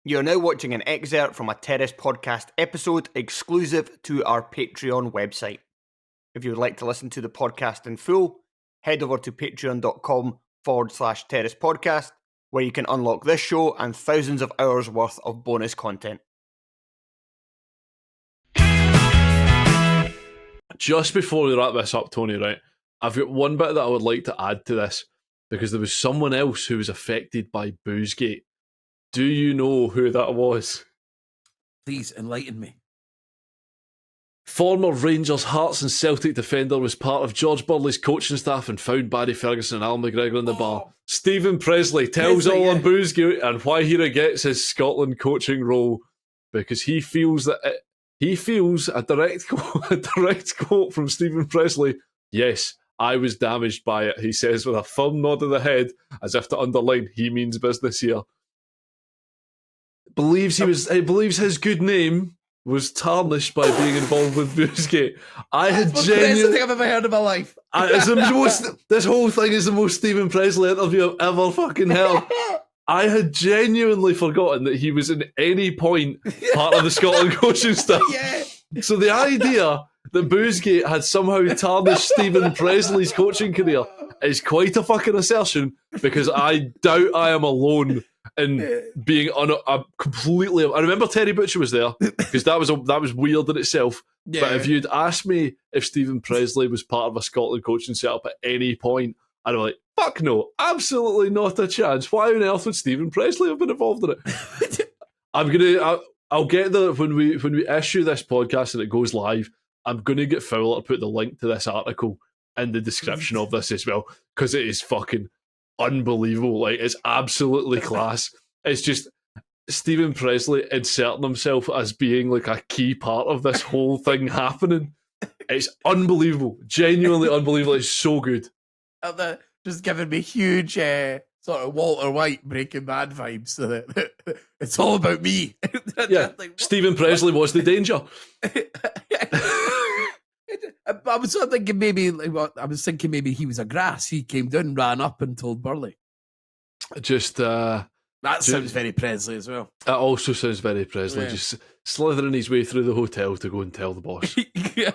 You're now watching an excerpt from a Terrace podcast episode exclusive to our Patreon website. If you would like to listen to the podcast in full, head over to patreon.com/Terrace podcast, where you can unlock this show and thousands of hours worth of bonus content. Just before we wrap this up, Tony, right, I've got one bit that I would like to add to this, because there was someone else who was affected by Boozegate. Do you know who that was? Please enlighten me. Former Rangers, Hearts and Celtic defender was part of George Burley's coaching staff and found Barry Ferguson and Al McGregor in the bar. Stephen Presley tells all on Boozegate and why he regrets his Scotland coaching role, because he feels a direct quote from Stephen Presley. "Yes, I was damaged by it," he says with a firm nod of the head, as if to underline he means business here. He believes his good name was tarnished by being involved with Boozegate. That's the best thing I've ever heard in my life. This whole thing is the most Stephen Presley interview I've ever fucking heard. I had genuinely forgotten that he was at any point part of the Scotland coaching staff. Yeah. So the idea that Boozegate had somehow tarnished Stephen Presley's coaching career is quite a fucking assertion, because I doubt I am alone in being completely. I remember Terry Butcher was there, because that was weird in itself. Yeah. But if you'd asked me if Stephen Presley was part of a Scotland coaching setup at any point, I'd be like, fuck no, absolutely not a chance. Why on earth would Stephen Presley have been involved in it? I'll get there when we issue this podcast and it goes live. I'm gonna get Fowler to put the link to this article in the description of this as well, because it is fucking unbelievable. Like, it's absolutely class. It's just Stephen Presley inserting himself as being like a key part of this whole thing happening. It's unbelievable, genuinely unbelievable. It's so good. Just giving me huge sort of Walter White Breaking Bad vibes. So that it's all about me. Yeah, Stephen Presley was the danger. I was sort of thinking maybe he was a grass. He came down, ran up, and told Burley. That sounds very Presley as well. It also sounds very Presley. Yeah. Just slithering his way through the hotel to go and tell the boss. Yeah.